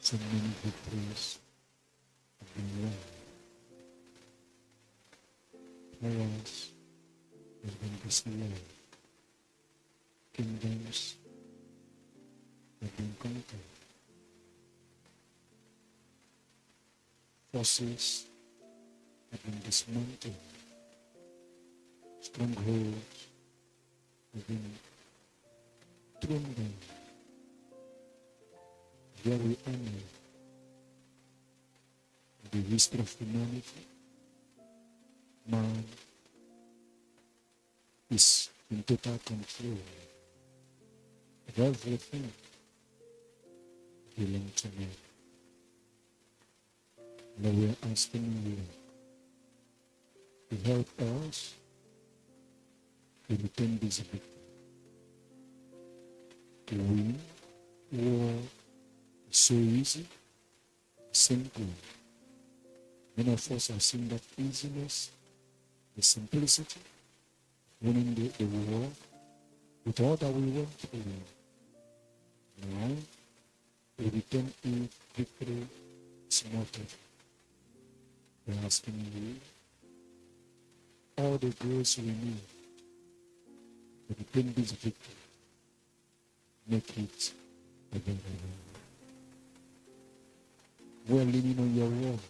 So many victories have been won. Powers have been destroyed. Kingdoms have been conquered. Forces have been dismantled. Strongholds have been thrown down. Very honor the history of humanity. Man is in total control of everything belongs to me. Now we are asking you to help us to retain this victory, to win. War is so easy, simple. Many of us have seen that easiness, the simplicity, winning the war with all that we went through. Now, we return it victory smarter. We're asking you all the grace we need to retain this victory. Make it available. We're leaning on your word.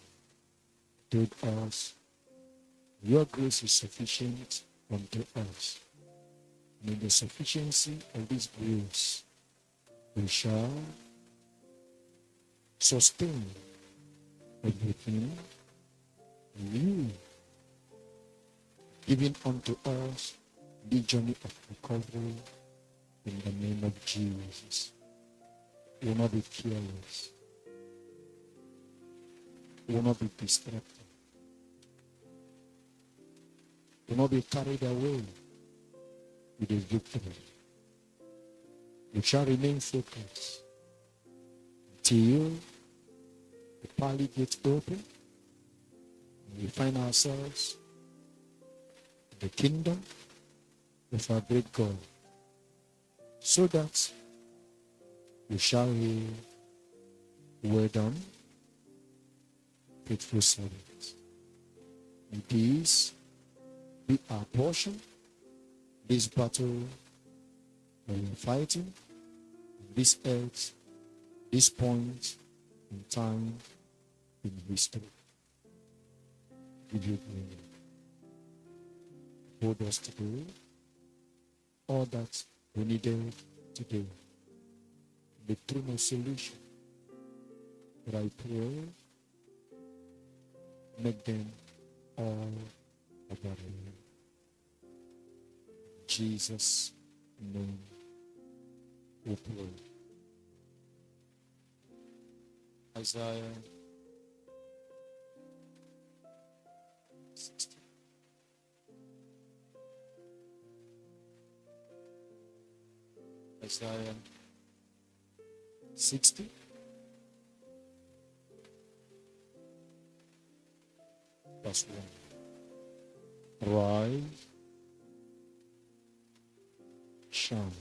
Told us, your grace is sufficient unto us. And in the sufficiency of this grace, we shall sustain everything you giving unto us the journey of recovery in the name of Jesus. We will not be careless. We will not be distracted. We will not be carried away with the victory. We shall remain focused until the pearly gates open and we find ourselves in the kingdom of our great God, so that we shall hear, well done, faithful servant. May this be our portion, this battle we are fighting, this earth, this point in time in history. Give you glory. Hold us today, all that we needed today, the true solution. But I pray, make them all about you. Jesus' name we pray. Isaiah 60. Isaiah 60. Verse 1. Rise, shine.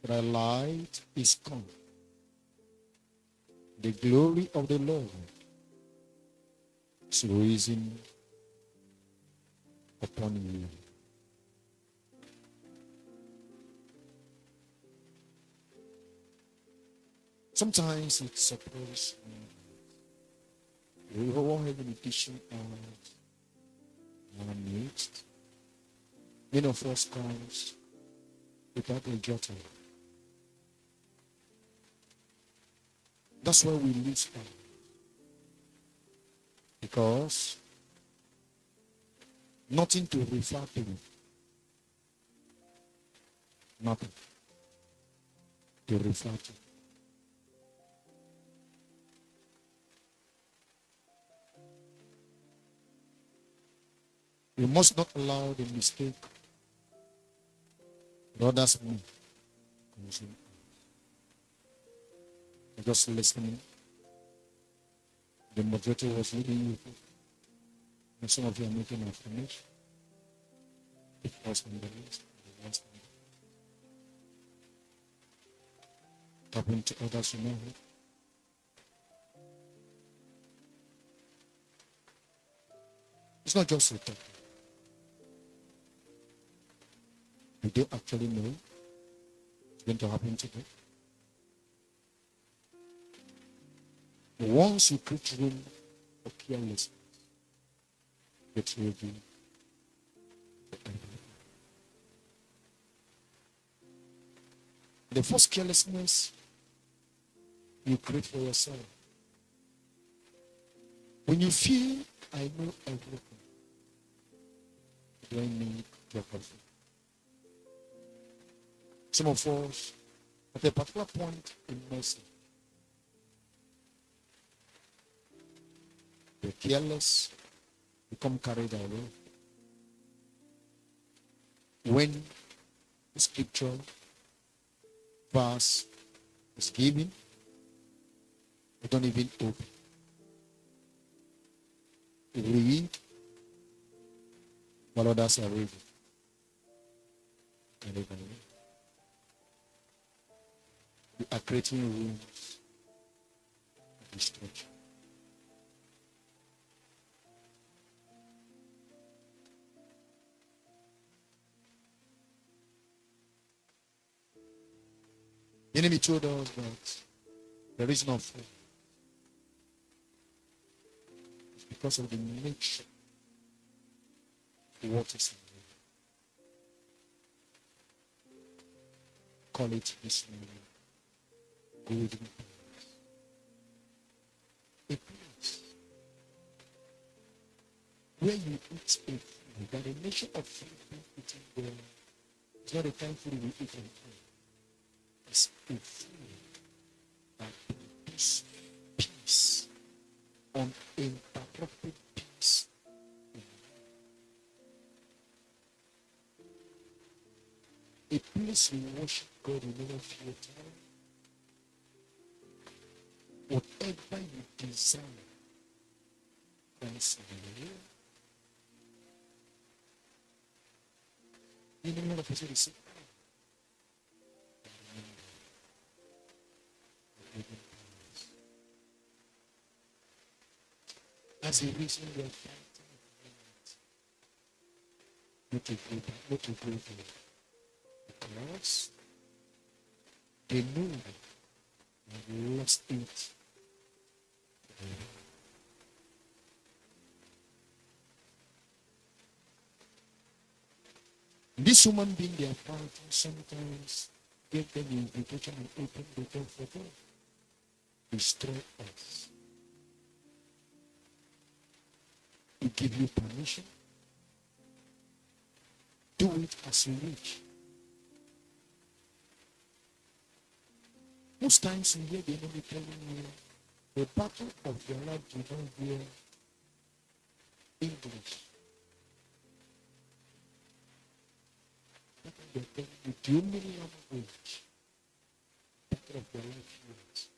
Thy light is come. The glory of the Lord is risen upon you. Sometimes it surprises me. We won't have an edition of our midst. Many of us comes without a jotting. That's why we lose out. Because nothing to refer to. Nothing to refer to. We must not allow the mistake brothers make. Just listening. The moderator was leading you. And some of you are making affirmation. It was on the list. Talking to others, it's not just a talk. You don't actually know it's going to happen today. Once you create room for carelessness, it will be the first carelessness you create for yourself. When you feel, I know everything, you don't need geography. Some of us, at a particular point in mercy, they're careless, become carried away. When the scripture verse is given, we don't even open. We read while others are reading. And even we are creating rooms of destruction. The enemy told us that the reason of faith is because of the nature of what is in you. Call it this morning golden place. A place where you eat a food that the nature of food being eaten there is not the kind of food we eat in here. It's a food that produces peace, uninterrupted peace. A place you worship God in all of your time. Whatever you desire, Christ will. You know, of us will say, as a reason we are fighting, not to go there. Because they know they lost it. This human being they are fighting sometimes give them the invitation and open the door for them. Destroy us. To give you permission. Do it as you wish. Most times you hear the enemy telling you the battle of your life you don't hear English. They're telling you the only language battle of your life is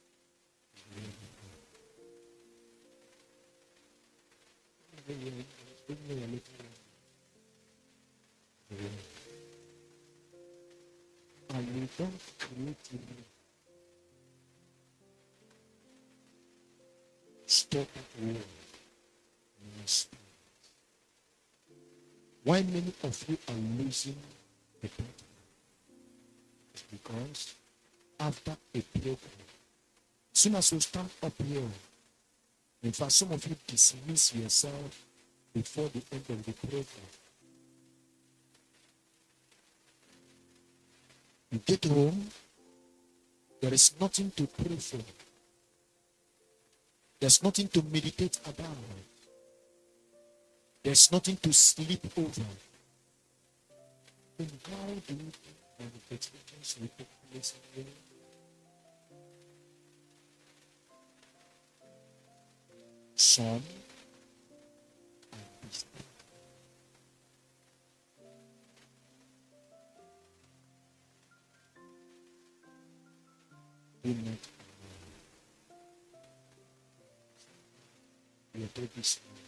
and you don't creatively stop at war. Why many of you are losing the battle? It's because after a program, as soon as you stand up here, in fact, some of you dismiss yourself before the end of the program. You get home, there is nothing to pray for. There's nothing to meditate about. There's nothing to sleep over. Then how do you think manifestations will take place in here? Some are distant. Do not allow. We are told this morning.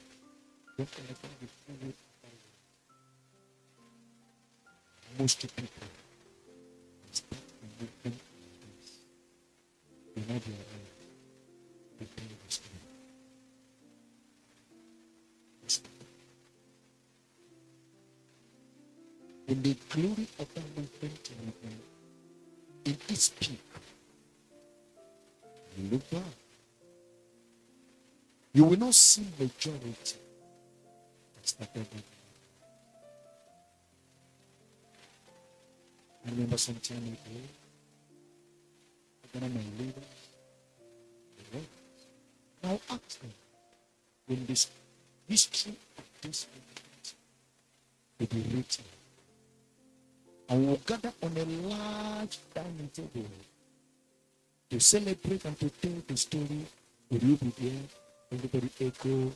Don't ever be fooled by most people start moving in this. not be alive. The pain is coming. In the glory of that movement in its peak, you look back. You will not see majority that started with. I remember some time ago, one of my leaders, now ask them, when this history of this movement will be written, and we'll gather on a large dining table to celebrate and to tell the story. Will you be there? Everybody echo,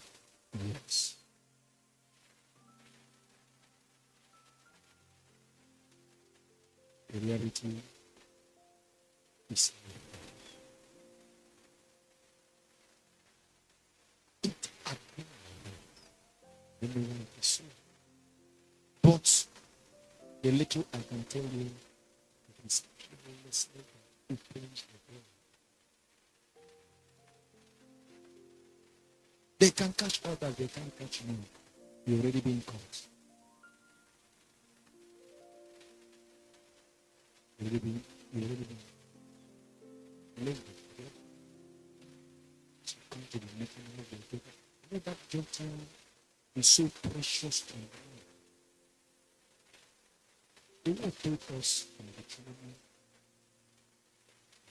yes. The reality is it had been when we were in the soul. But the little I can tell you, it is tremendously it changed the world. They can catch others, they can't catch me. You're already being caught. You're already being lived. So come to the making of the paper. You know that gentle is so precious to me. The Lord told us in Deuteronomy,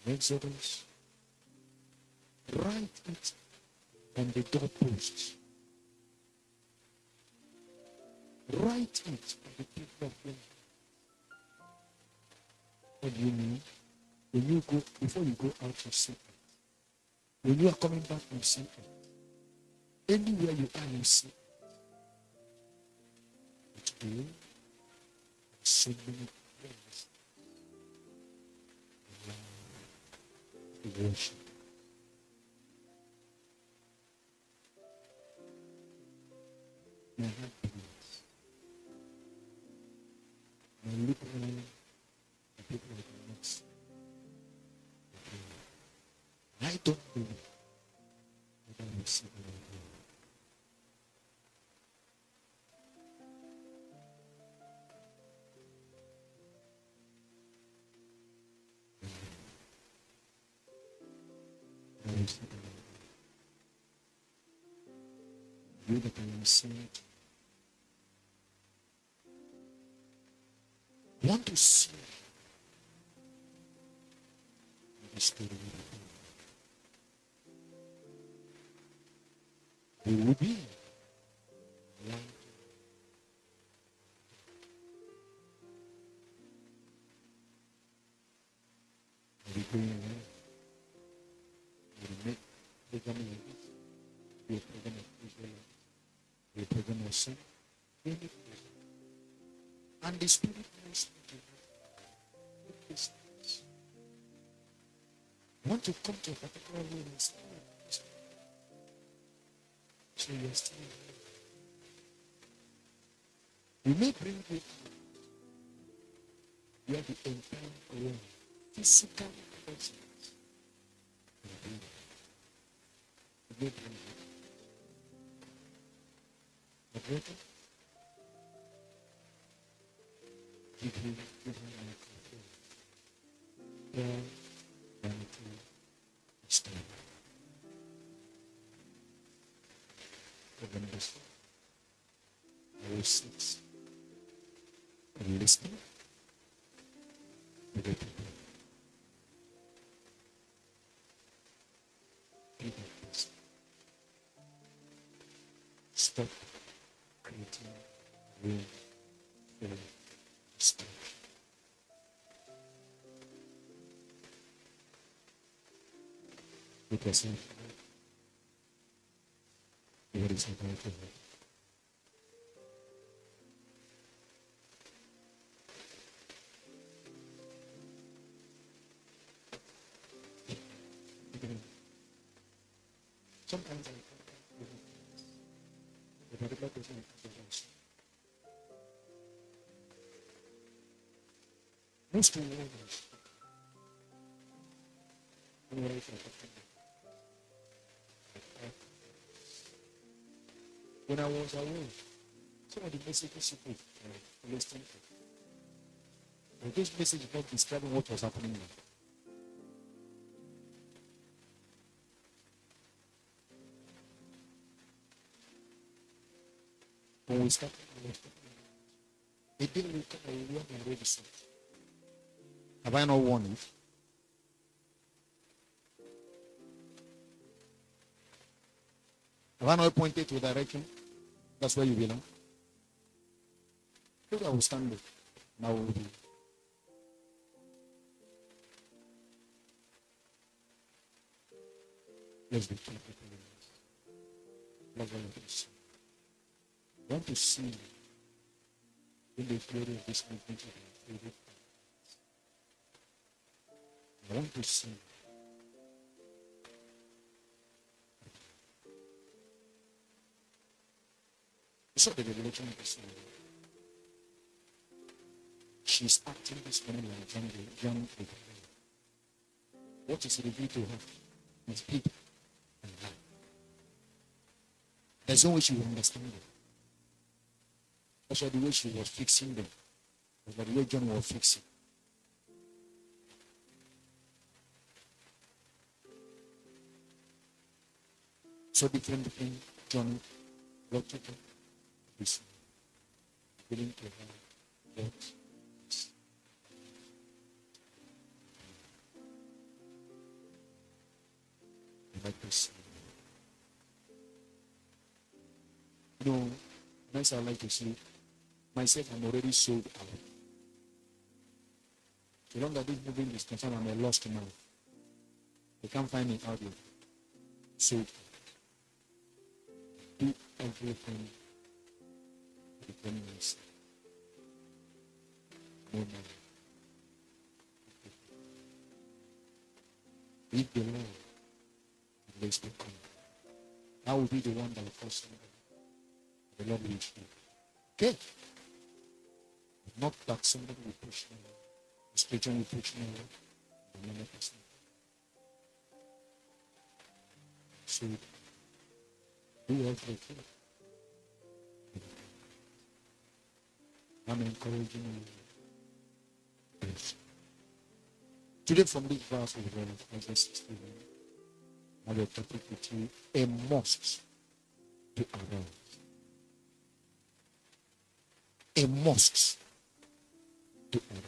Exodus, write it on the doorposts. Write it on the people of God. What do you mean? When you go, before you go out, you see it. When you are coming back, you see it. Anywhere you are, you see it. But today, so many things. Worship. My heart bleeds. I look around the people of the next. I don't know what I will see when I go. I will see when I go. You that I am saved. Want to see the story of the people. They will be like we going away. We make program like this. We a program of Israel. We a program of sin. We make program. And the Spirit knows me to have this. Want to come to a particular room and stay. So you're still here. We may bring with you have the entire world, physical presence. We may bring it. But brother, give him my control. All vanity is time. Remember this. Verse 6. And listen to the people. Be like this. Stop creating room for destruction. Because what is about to happen? Sometimes I think the particular person is most to warriors. When I was away, some of the messages you put, listening to, but those messages not describing what was happening now. When we started, it didn't look like we weren't already set. Have I not warned it? Have I not pointed to a direction? That's where you belong. Maybe I will stand there. Now we will be. Let's be careful. Let's see. I want to see in the glory of this movement. I want to see. You saw the revelation of this lady. She's acting this morning like young people. What is revealed to her is people and life. There's no way she will understand them. That's why the way she was fixing them was the way John was fixing. So different John looked at her. This willing to have what is. Like this. You know, nice I like to see myself, I'm already sold out. So long as this moving is concerned, I'm a lost man. They can't find me out there. So do everything. No man. Leave the Lord and let's become. That will be the one that will cause the Lord will reach you. Okay? Not that somebody will push me. The spiritual will push me. Another person. So do everything. I'm encouraging you. Yes. Today from this verse we read, Isaiah 61, I will topic with you, a must to arise. A must to arise.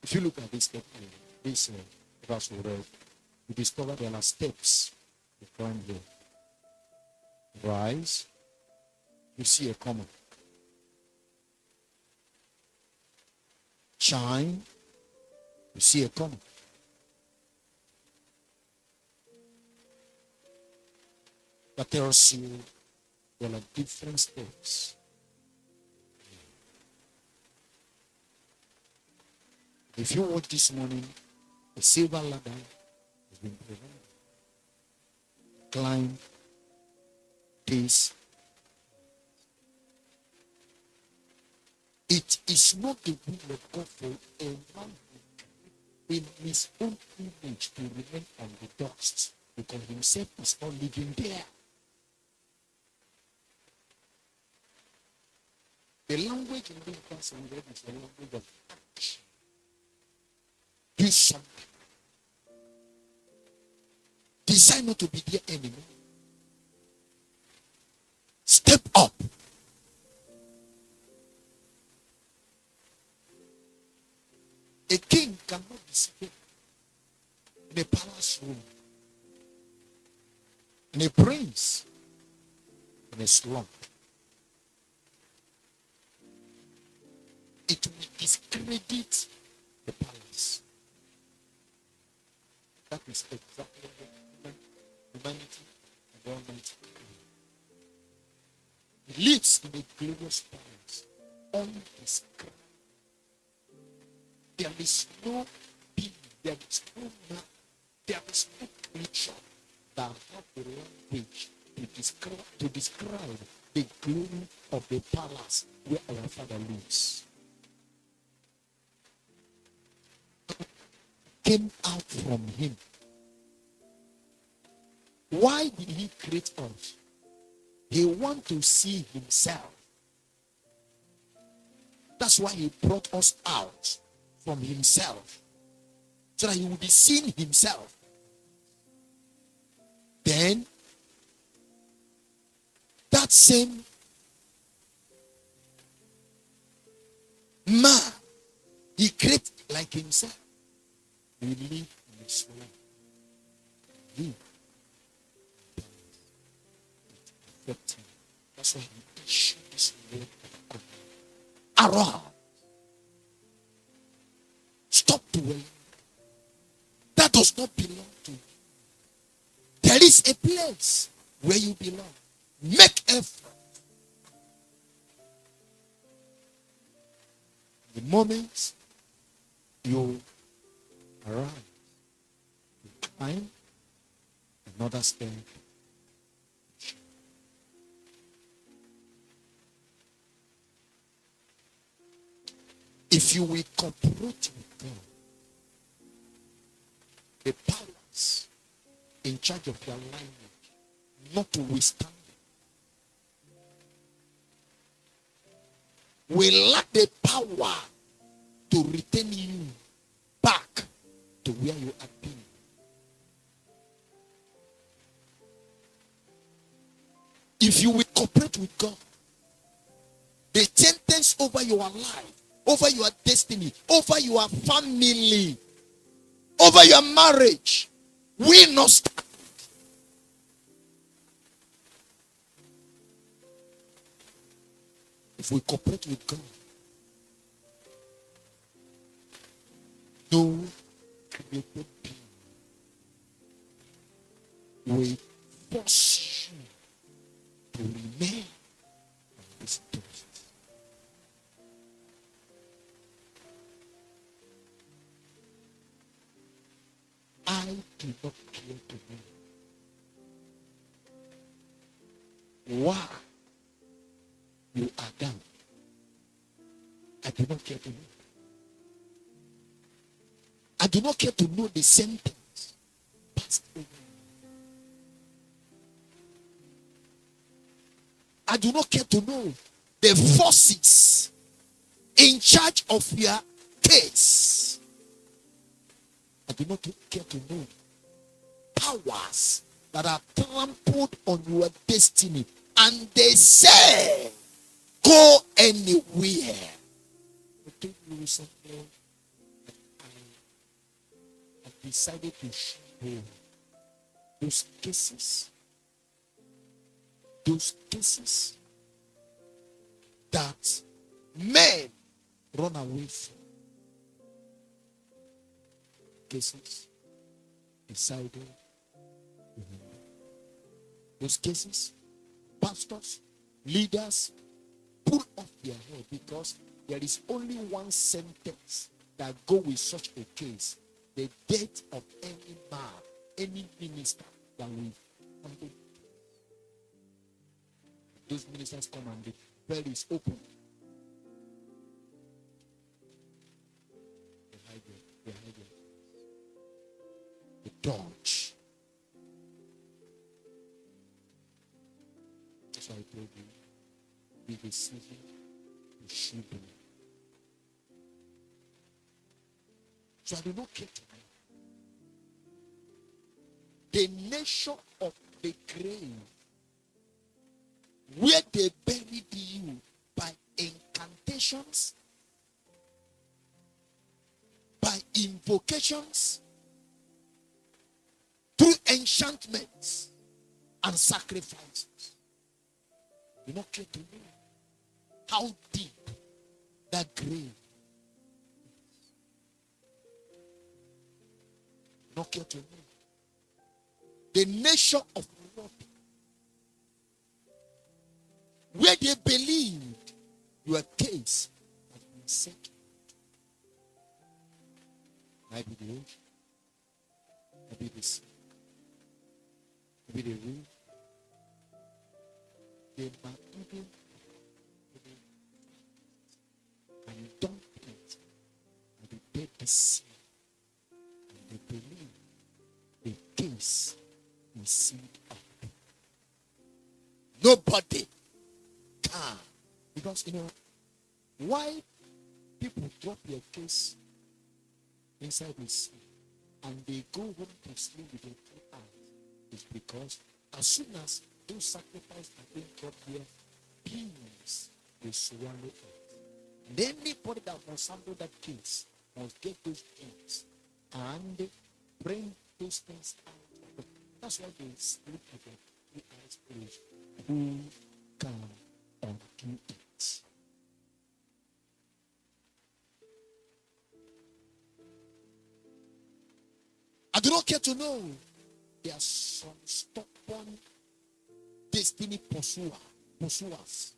If you look at this step, this verse we read, you discover there are steps to climb here. Rise, you see a comma. Shine, you see a comma. But there are different steps. If you watch this morning, a silver ladder has been provided. Climb this. It is not the will of God for a man in his own image to remain on the dust because himself is not living there. The language in this verse is the language of action. Do something. Decide not to be there anymore. Step up. A king cannot be seated in a palace room, and a prince in a slump. It will discredit the palace. That is exactly what humanity and the Almighty lives in a glorious palace, undescribed. There is no being, there is no man, there is no creature that have the language to describe the glory of the palace where our Father lives. came out from him. Why did he create us? He wants to see himself. That's why he brought us out from himself, so that he will be seeing himself. Then that same man he created like himself will live in his life. Live. That's why he issued this word of God. Arise. Stop dwelling. That does not belong to you. There is a place where you belong. Make effort. The moment you arrive, you climb another step. If you will cooperate with God, the powers in charge of your life, not to withstand, will lack the power to return you back to where you have been. If you will cooperate with God, the sentence over your life, over your destiny, over your family, over your marriage will not stand. If we cooperate with God, no created being will force you to remain on this dust. I do not care to know why you are down. I do not care to know. I do not care to know the sentence passed over. I do not care to know the forces in charge of your case. I do not care to know powers that are trampled on your destiny, and they say, go anywhere. I tell you something. I decided to show those cases that men run away from. Cases decided to handle. Those cases, pastors, leaders pull off their head because there is only one sentence that go with such a case: the death of any man, any minister that will handle. Those ministers come and the bed is open. They hide it. They dodge. That's why I told you, be deceiving, you should do. So I do not care to know the nature of the grave where they buried you by incantations, by invocations, through enchantments and sacrifices. You not care to know how deep that grave is. Not care to know the nature of what where they believed your case has been settled. Might be the age, might be the sea, might be the root, they might even and dump it and the dead the sea and raise his seed up. Nobody can. Because why people drop their case inside the sea and they go home to sleep with their 2 eyes is because as soon as those sacrifices are being dropped there, peace will swallow it. And anybody that must handle that case must get those things and bring those things out of it. That's why they sleep with their 2 eyes closed. Who can undo it? I do not care to know. There are some stubborn destiny pursuers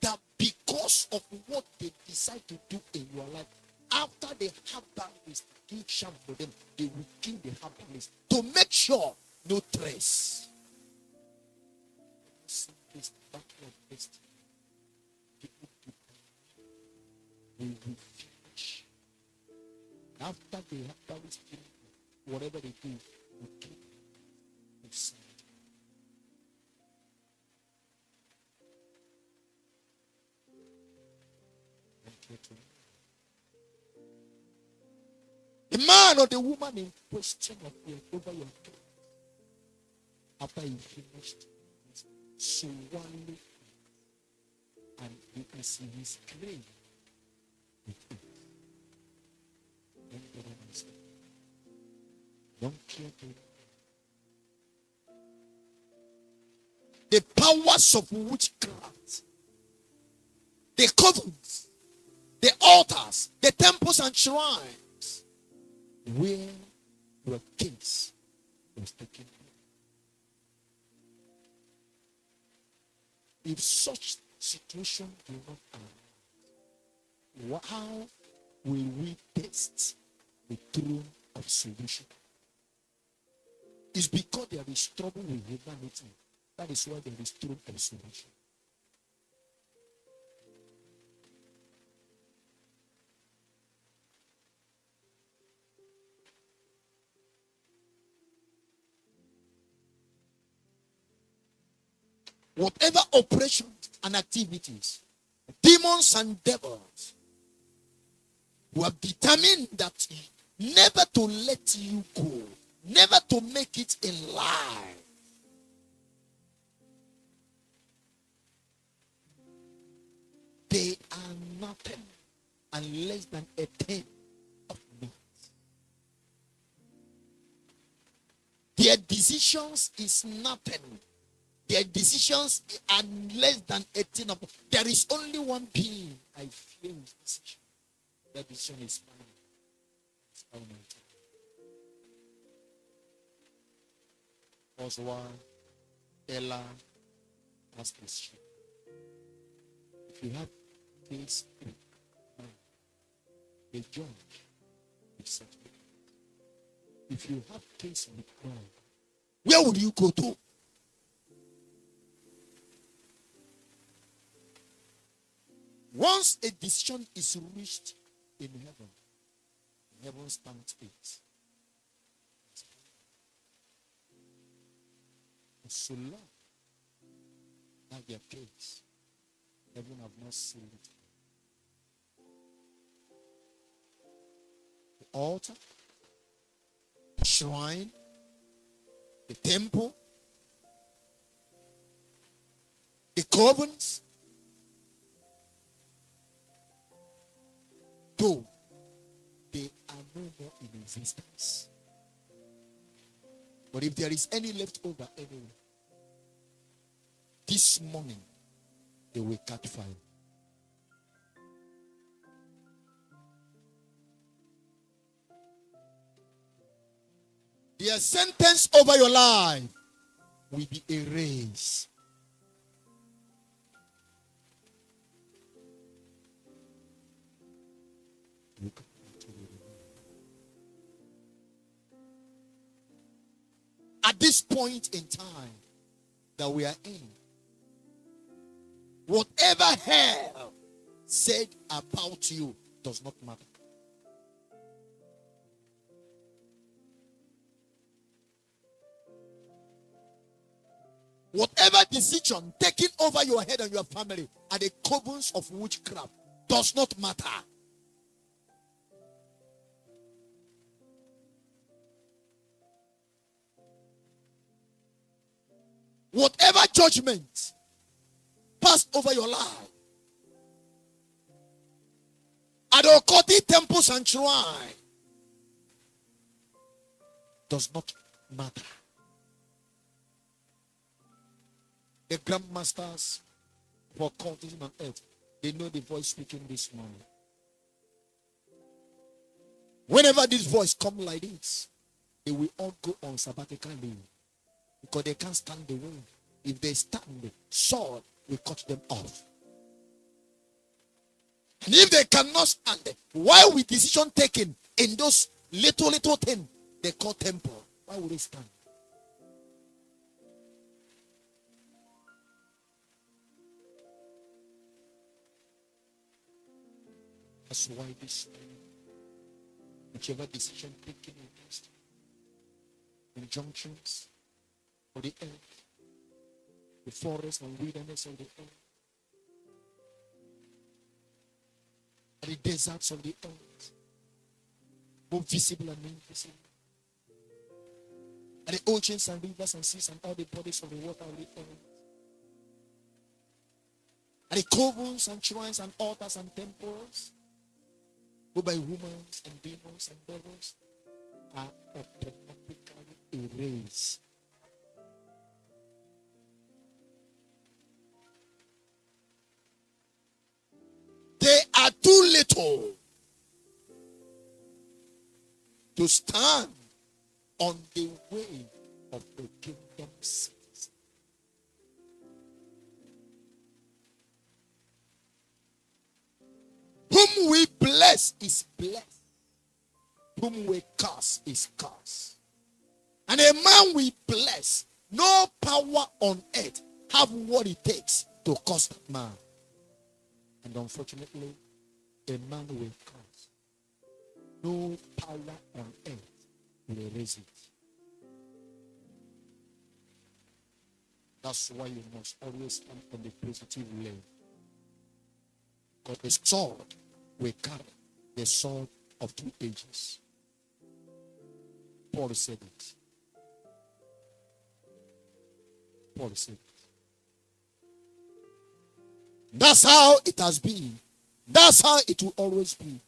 that because of what they decide to do in your life, after they have that list, give sham for them, they will kill the herbalist to make sure no trace. This battle of destiny, they will finish. After they have that list, whatever they do, will kill the side. The man or the woman in question of over your head, after he finished, swallow it, and it is in his grave with it. Don't care to the powers of witchcraft, the covens, the altars, the temples and shrines where your case was taken. If such situation do not arise, how will we test the throne of solution? It's because there is trouble with humanity. That is why there is throne of solution. Whatever operations and activities, demons and devils who have determined that never to let you go, never to make it in life, they are nothing and less than a tenth of me. Their decisions is nothing. Their decisions are less than 18 of them. There is only one being I fear his decision. That decision is final. It's final. Oswald, Ella, ask this sheep. If you have things in mind, the judge is such a. If you have case with God, where would you go to? Once a decision is reached in heaven stands it. So long as their case, heaven have not seen it. The altar, the shrine, the temple, the covens, though they are no more in existence. But if there is any left over anywhere, this morning they will catch fire. Their sentence over your life will be erased. At this point in time that we are in, whatever hell said about you does not matter. Whatever decision taken over your head and your family are the covens of witchcraft does not matter. Whatever judgment passed over your life at the occultic temples and shrine does not matter. The grandmasters for occultism on earth, they know the voice speaking this morning. Whenever this voice comes like this, they will all go on sabbatical leave because they can't stand the wind. If they stand, the sword will cut them off. And if they cannot stand, why will decision taken in those little things they call temple? Why would they stand? That's why this whichever decision taken against injunctions for the earth, the forest and wilderness of the earth, and the deserts of the earth, both visible and invisible, and the oceans and rivers and seas and all the bodies of the water of the earth, and the covens and shrines and altars and temples, who by humans and demons and devils are automatically erased. They are too little to stand on the way of the kingdom citizen. Whom we bless is blessed. Whom we curse is cursed. And a man we bless, no power on earth have what it takes to curse that man. And unfortunately, a man will curse. No power on earth will erase it. That's why you must always stand on the positive lane. Because the sword will carry the sword of two ages. Paul said it. Paul said it. That's how it has been. That's how it will always be.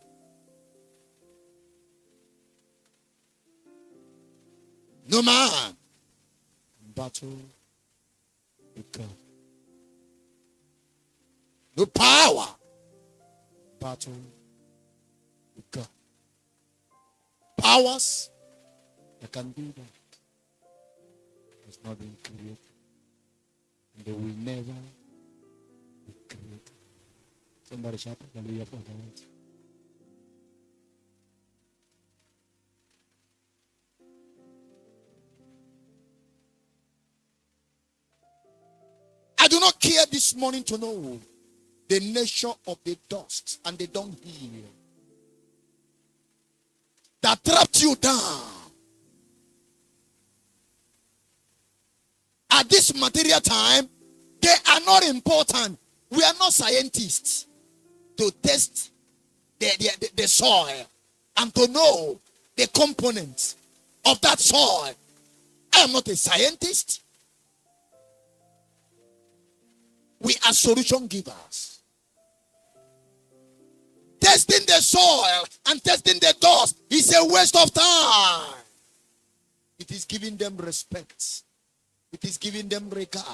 No man battle with God. No power battle with God. Powers that can do that has not been created. And they will never be created. Somebody shout hallelujah for that. I do not care this morning to know the nature of the dust and the dunghill that trapped you down. At this material time, they are not important. We are not scientists to test the soil and to know the components of that soil. I am not a scientist. We are solution givers. Testing the soil and testing the dust is a waste of time. It is giving them respect. It is giving them regard.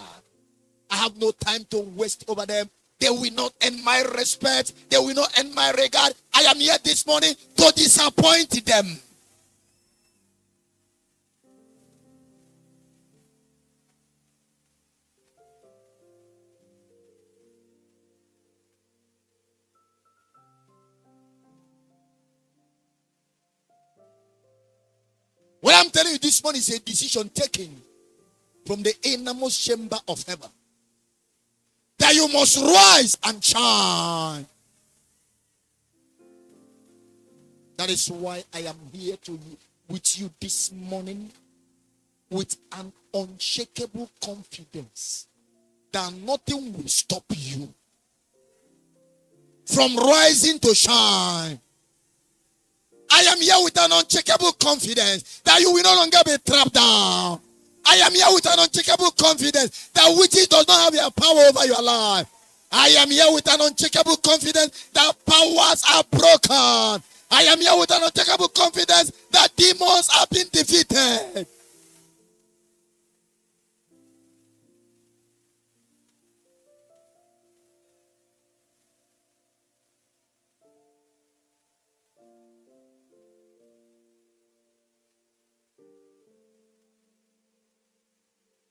I have no time to waste over them. They will not earn my respect. They will not earn my regard. I am here this morning to disappoint them. What I'm telling you this morning is a decision taken from the innermost chamber of heaven. That you must rise and shine. That is why I am here with you this morning with an unshakable confidence that nothing will stop you from rising to shine. I am here with an unshakable confidence that you will no longer be trapped down. I am here with an unshakable confidence that witches does not have your power over your life. I am here with an unshakable confidence that powers are broken. I am here with an unshakable confidence that demons have been defeated.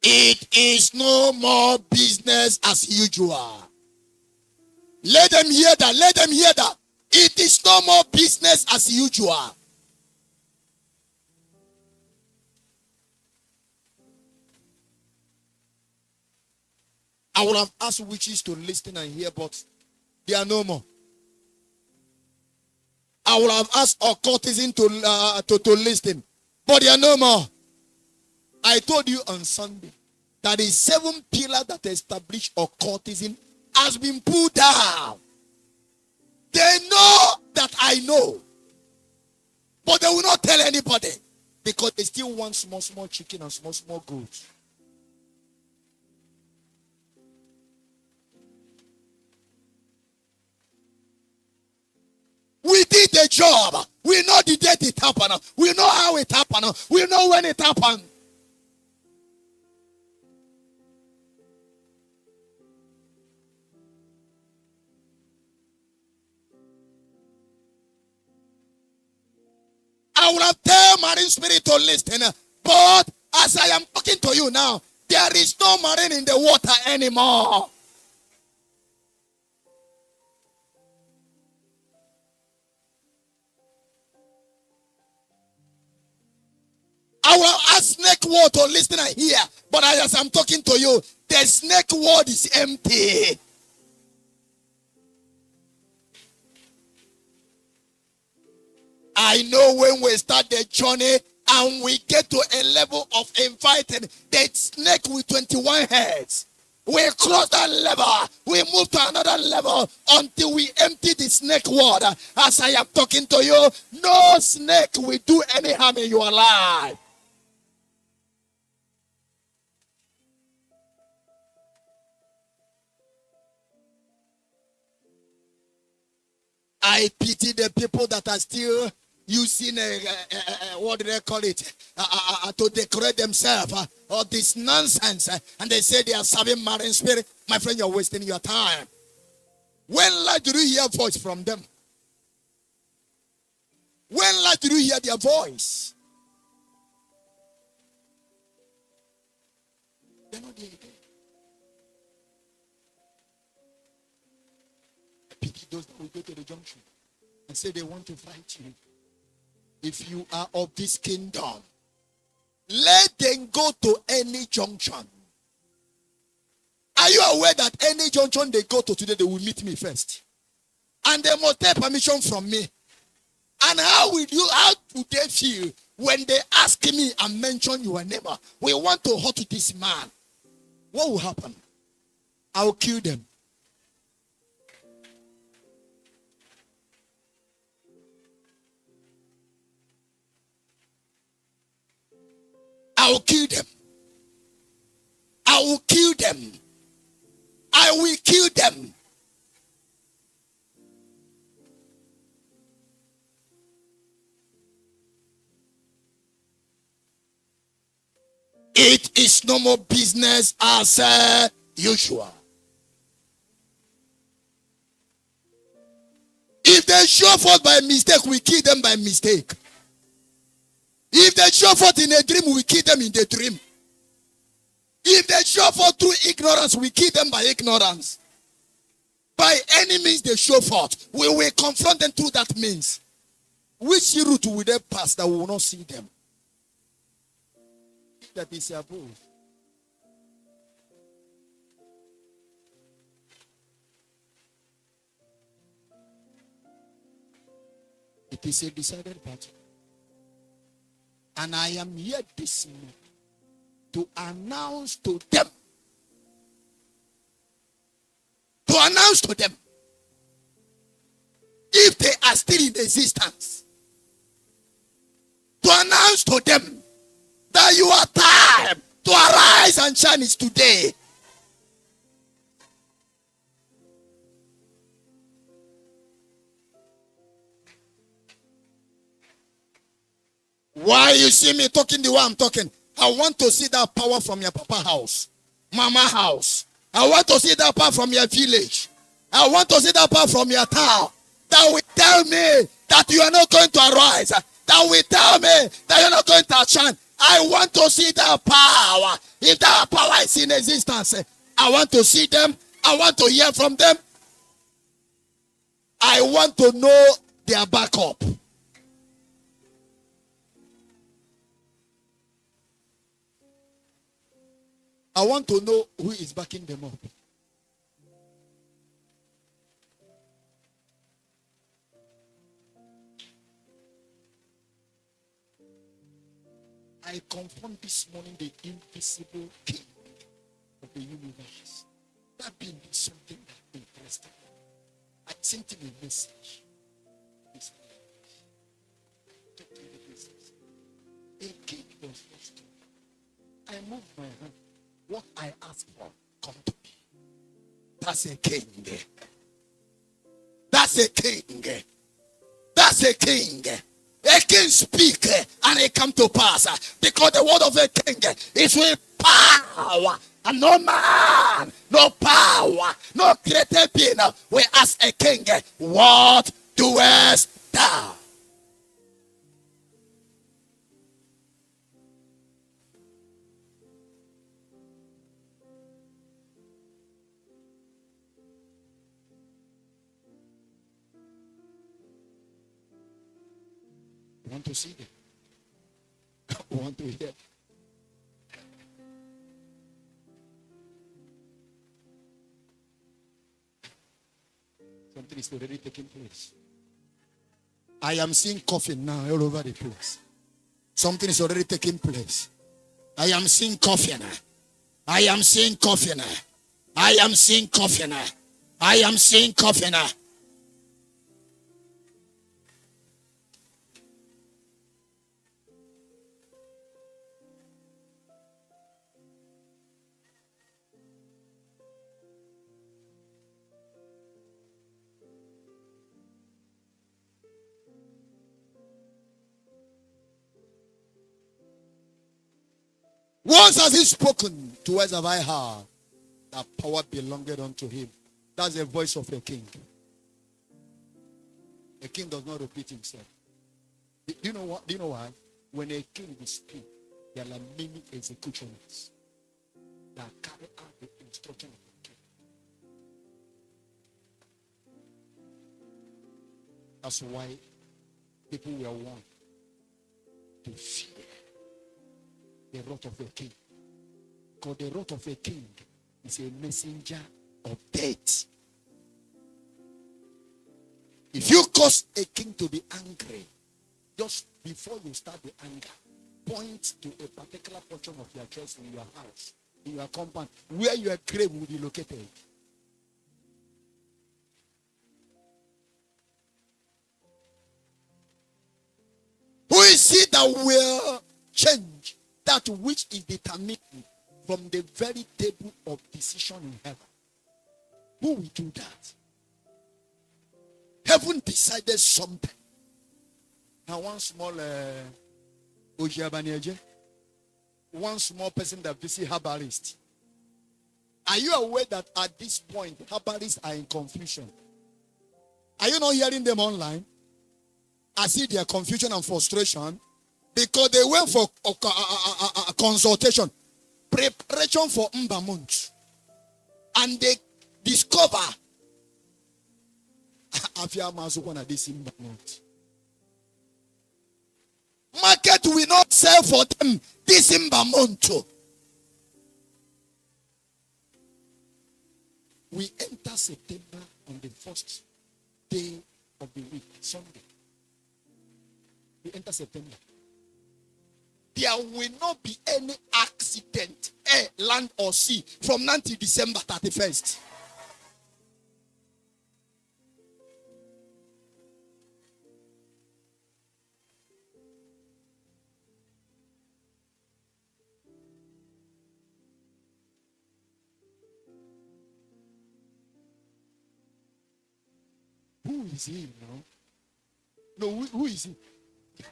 It is no more business as usual. Let them hear that. Let them hear that. It is no more business as usual. I would have asked witches to listen and hear, but they are no more. I would have asked occultism to listen, but they are no more. I told you on Sunday that the 7 pillars that establish occultism has been pulled down. They know that I know, but they will not tell anybody because they still want small chicken and small goats. We did the job. We know the date it happened. We know how it happened. We know when it happened. I will have tell marine spirit to listen, but as I am talking to you now, there is no marine in the water anymore. I will ask snake world to listen and hear, but as I'm talking to you, the snake world is empty. I know when we start the journey and we get to a level of inviting the snake with 21 heads, we cross that level. We move to another level until we empty the snake world. As I am talking to you, no snake will do any harm in your life. I pity the people that are still using what do they call it to decorate themselves or this nonsense, and they say they are serving marine spirit. My friend, you're wasting your time. When last did you hear voice from them? When last did you hear their voice? They're not there again. I pity those that will go to the junction and say they want to fight you. If you are of this kingdom, let them go to any junction. Are you aware that any junction they go to today, they will meet me first? And they must take permission from me. And how do they feel when they ask me and mention your name? We want to hurt this man. What will happen? I will kill them. I will kill them. I will kill them. I will kill them. It is no more business as usual. If they show forth by mistake, we kill them by mistake. If they show forth in a dream, we kill them in the dream. If they show forth through ignorance, we kill them by ignorance. By any means they show forth, we will confront them through that means. Which route will they pass that we will not see them? That is above. It is a decided battle. And I am here this morning to announce to them. To announce to them, if they are still in existence, to announce to them that your time to arise and shine is today. Why you see me talking the way I'm talking? I want to see that power from your papa house, mama house. I want to see that power from your village. I want to see that power from your town. That will tell me that you are not going to arise. That will tell me that you're not going to shine. I want to see that power. If that power is in existence, I want to see them. I want to hear from them. I want to know their backup. I want to know who is backing them up. I confront this morning the invisible king of the universe. That being is something that impressed me. I sent him a message. This a king was next to me. I moved my hand. What I asked for, come to me. That's a king. That's a king. That's a king. A king speak and it come to pass. Because the word of a king is with power. And no man, no power, no created being will ask a king, what doest thou? Want to see them? Want to hear? Something is already taking place. I am seeing coffin now all over the place. Something is already taking place. I am seeing coffin. I am seeing coffin. I am seeing coffin. I am seeing coffin. Once has he spoken, twice have I heard that power belongeth unto him. That's the voice of a king. A king does not repeat himself. Do you know what? Do you know why? When a king will speak, there are many executioners that carry out the instruction of the king. That's why people were warned to fear the wrath of a king. Because the wrath of a king is a messenger of death. If you cause a king to be angry, just before you start the anger, point to a particular portion of your chest in your house, in your compound, where your grave will be located. Who is it that will change that which is determined from the very table of decision in heaven? Who will do that? Heaven decided something. Now one small one small person that visit herbalist. Are you aware that at this point herbalists are in confusion? Are you not hearing them online? I see their confusion and frustration because they went for a consultation, preparation for Mbamont, and they discover market will not sell for them this Mbamont. We enter September on the first day of the week, Sunday. We enter September. there will not be any accident, air, land, or sea, from now till December 31st. Who is he now? No, who is he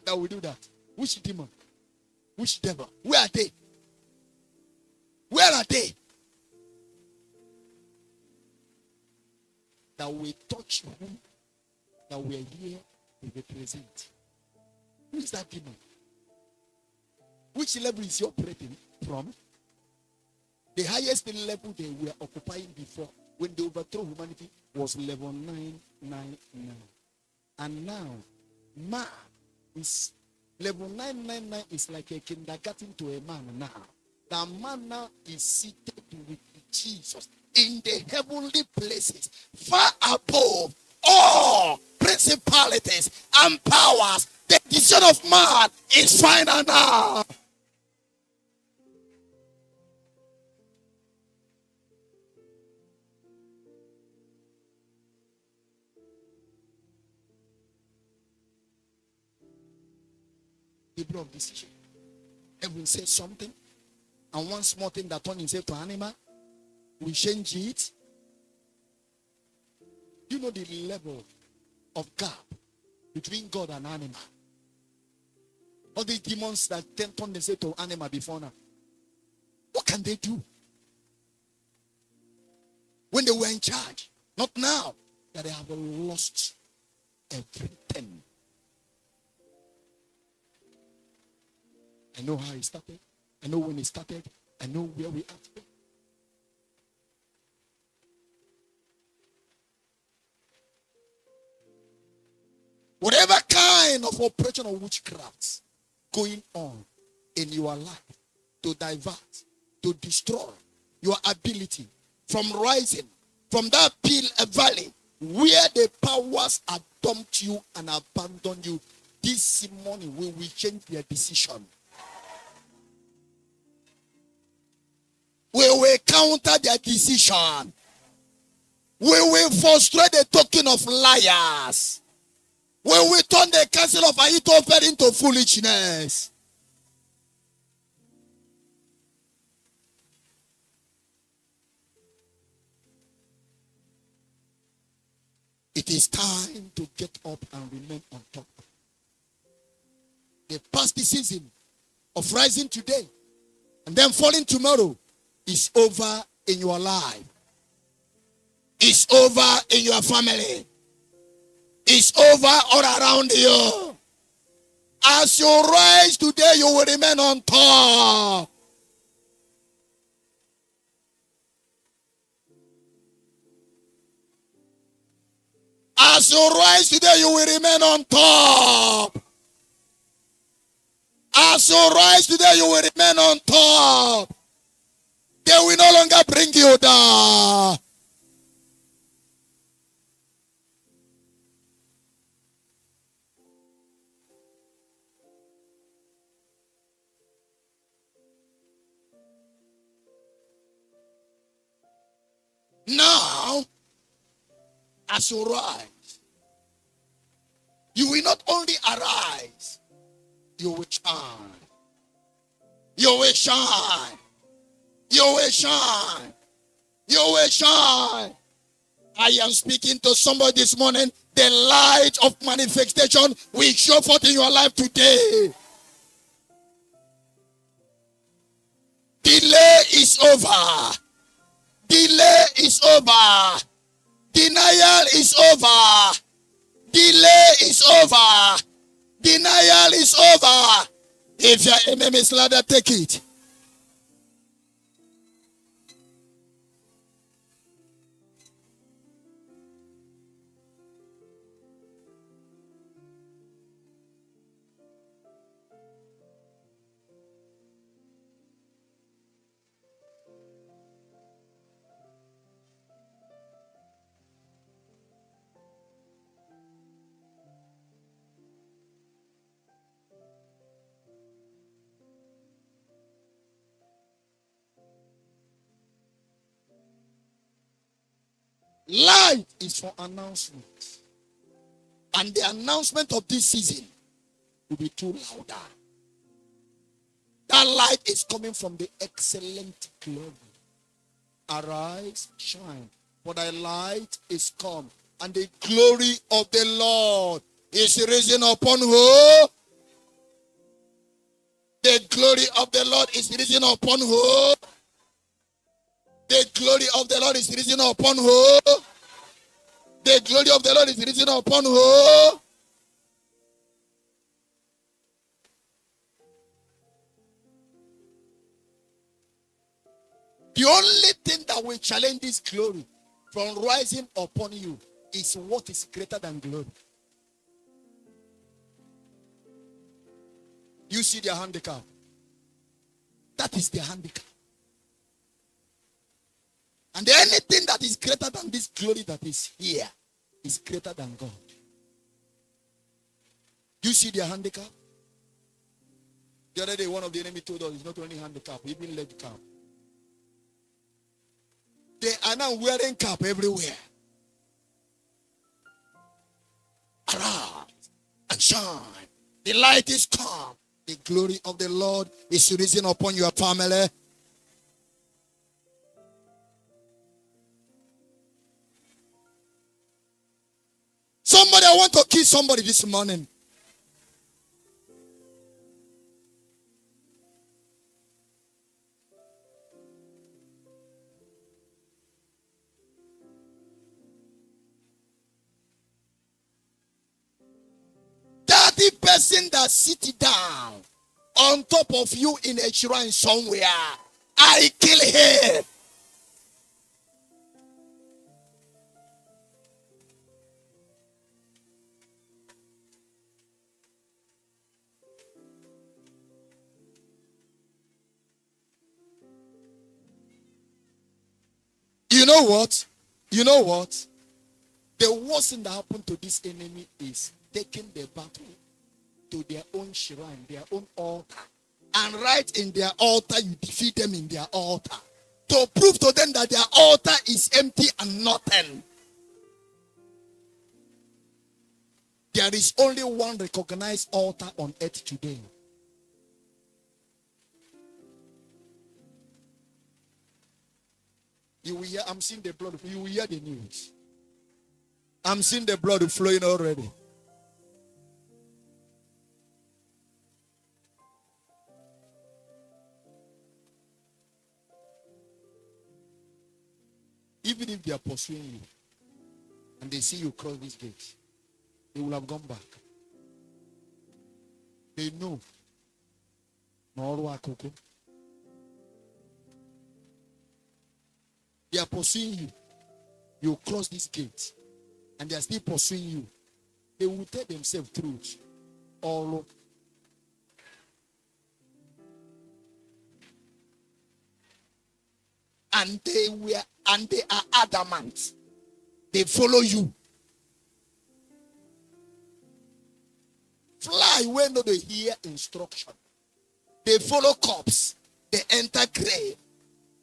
that will do that? Which demon? Which devil? Where are they? Where are they? That will touch whom that we are here to represent. Who is that demon? Which level is he operating from? The highest level they were occupying before, when they overthrew humanity, was level 999. And now, man is level 999 is like a kindergarten to a man now. The man now is seated with Jesus in the heavenly places, far above all principalities and powers. The decision of man is final now. The blood of decision. Heaven says something, and one small thing that turns himself to animal, we change it. You know the level of gap between God and animal. All these demons that turn themselves to animal before now, what can they do? When they were in charge, not now, that they have lost everything. I know how it started. I know when it started. I know where we are today. Whatever kind of operation of witchcraft going on in your life to divert, to destroy your ability from rising from that valley where the powers have dumped you and abandoned you, this morning we will change their decision. We will counter their decision. We will frustrate the token of liars. We will turn the counsel of Ahithophel into foolishness. It is time to get up and remain on top. The past season of rising today and then falling tomorrow is over in your life. It's over in your family. It's over all around you. As you rise today, you will remain on top. As you rise today, you will remain on top. As you rise today, you will remain on top. They will no longer bring you down. Now, as you rise, you will not only arise, you will shine. You will shine. You will shine. You will shine. I am speaking to somebody this morning. The light of manifestation will show forth in your life today. Delay is over. Delay is over. Denial is over. Delay is over. Denial is over. If your amen is louder, take it. Light is for announcement. And the announcement of this season will be too louder. That light is coming from the excellent glory. Arise, shine, for thy light is come, and the glory of the Lord is risen upon who? The glory of the Lord is risen upon who? The glory of the Lord is risen upon who? The glory of the Lord is risen upon who? The only thing that will challenge this glory from rising upon you is what is greater than glory. You see their handicap. That is their handicap. And anything that is greater than this glory that is here is greater than God. You see their handicap? The other day, one of the enemy told us it's not only handicap, even leg cap. They are now wearing cap everywhere. Arise and shine. The light is come. The glory of the Lord is risen upon your family. Somebody, I want to kiss somebody this morning. The person that sits down on top of you in a shrine somewhere, I kill him. You know what? You know what? The worst thing that happened to this enemy is taking the battle to their own shrine, their own altar. And right in their altar, you defeat them in their altar. To prove to them that their altar is empty and nothing. There is only one recognized altar on earth today. You will hear, I'm seeing the blood. You will hear the news. I'm seeing the blood flowing already. Even if they are pursuing you and they see you cross this gate, they will have gone back. They know. They are pursuing you. You cross this gate and they are still pursuing you. They will tell themselves truth. All and they are adamant. They follow you. Fly when they hear instruction. They follow cops. They enter grave.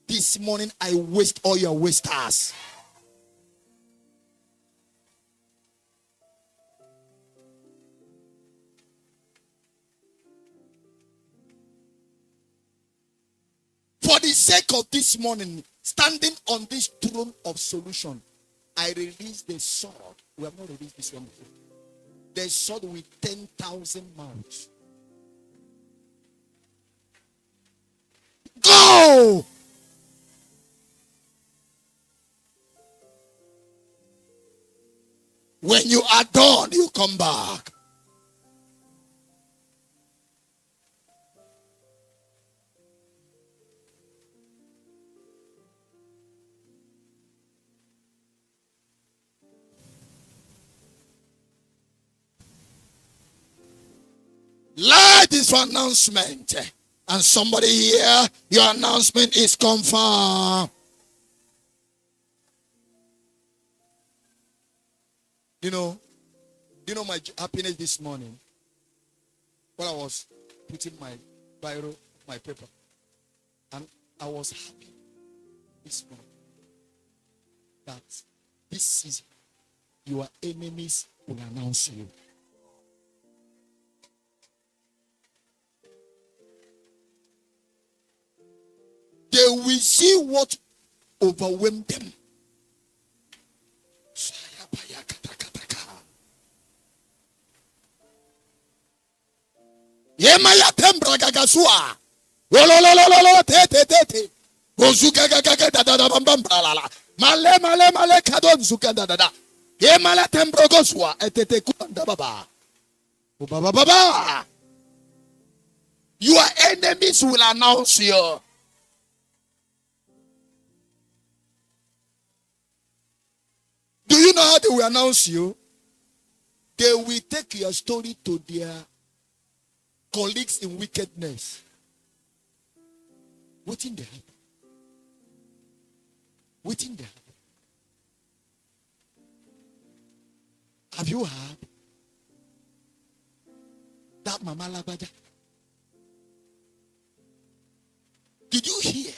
This morning I waste all your wasters. For the sake of this morning, standing on this throne of solution, I release the sword. We have not released this one before. The sword with 10,000 mouths. Go! When you are done, you come back. Light is for announcement. And somebody here, your announcement is confirmed. You know my happiness this morning? When I was putting my biro, my paper, and I was happy this morning that this season, your enemies will announce you. They will see what overwhelmed them. Yemaya tembra gagasua. Wololololo te te te te. Ozuka gaga da da da bam bam la. Male kadon zuka da da. Yemala tembro goswa etete kunda baba. Baba. Your enemies will announce you. Do you know how they will announce you? They will take your story to their colleagues in wickedness. What in the happen? What in the happen? Have you heard that Mama Labaja? Did you hear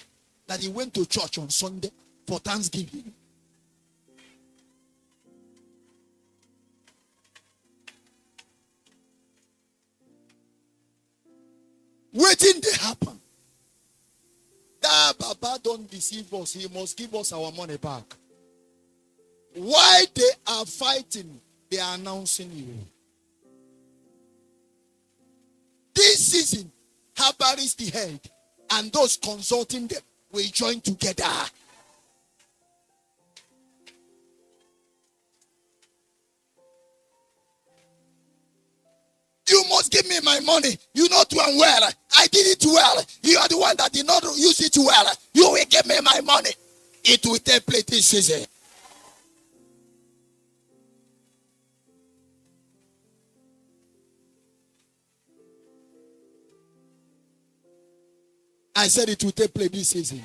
that he went to church on Sunday for Thanksgiving? Waiting they happen. That Baba don't deceive us. He must give us our money back. Why they are fighting, they are announcing you. This season, Habar is the head, and those consulting them will join together. You must give me my money. You not do well. I did it well. You are the one that did not use it well. You will give me my money. It will take place this season. I said it will take place this season.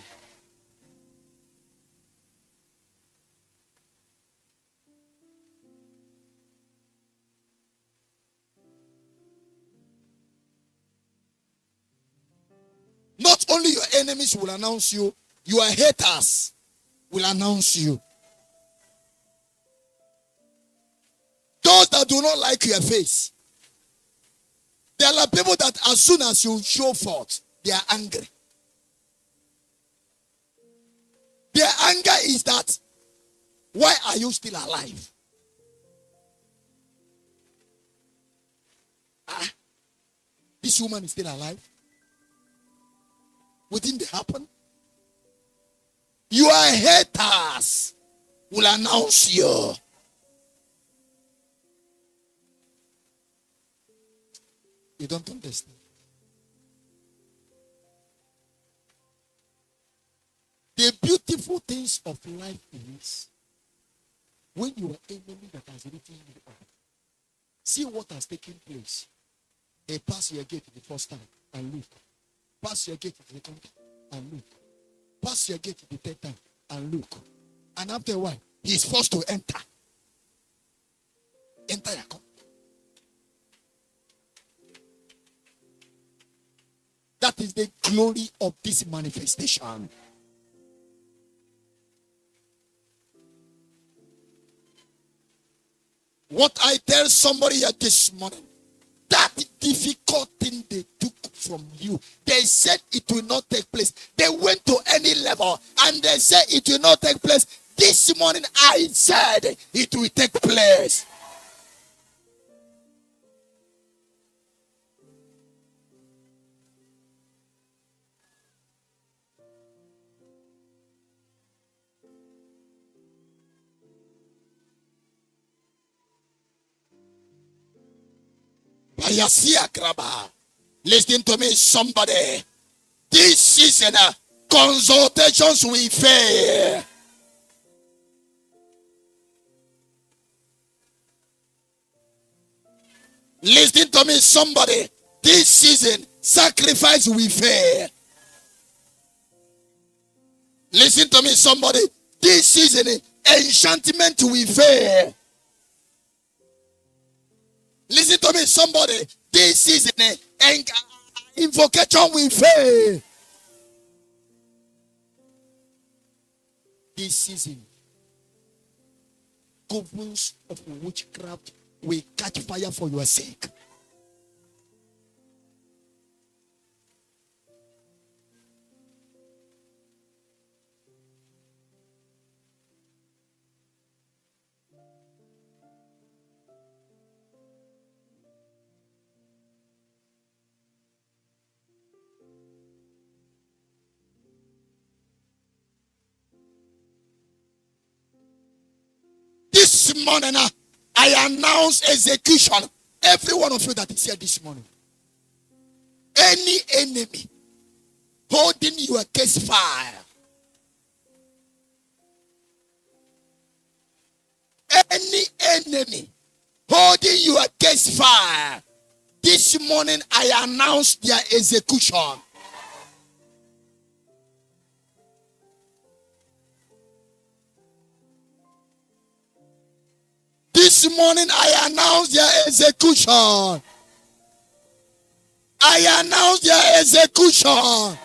Not only your enemies will announce you, your haters will announce you. Those that do not like your face. There are people that as soon as you show forth, they are angry. Their anger is that, why are you still alive? This woman is still alive? Wouldn't it happen? Your haters will announce you. You don't understand. The beautiful things of life is when you are enemy that has written you off. See what has taken place. They pass your gate the first time and look. Pass your gate the second time and look. Pass your gate the third time and look. And after a while, he is forced to enter. Enter your company. That is the glory of this manifestation. What I tell somebody here this morning, that difficult thing they took from you, they said it will not take place. They went to any level and they said it will not take place. This morning I said it will take place. Listen to me, somebody. This season, consultations will fail. Listen to me, somebody. This season, sacrifice will fail. Listen to me, somebody. This season, enchantment will fail. Listen to me, somebody. This season, invocation will fail. This season, covens of witchcraft will catch fire for your sake. This morning, I announce execution. Every one of you that is here this morning. Any enemy holding your case fire. Any enemy holding your case fire. This morning, I announce their execution. This morning, I announce their execution. I announce their execution.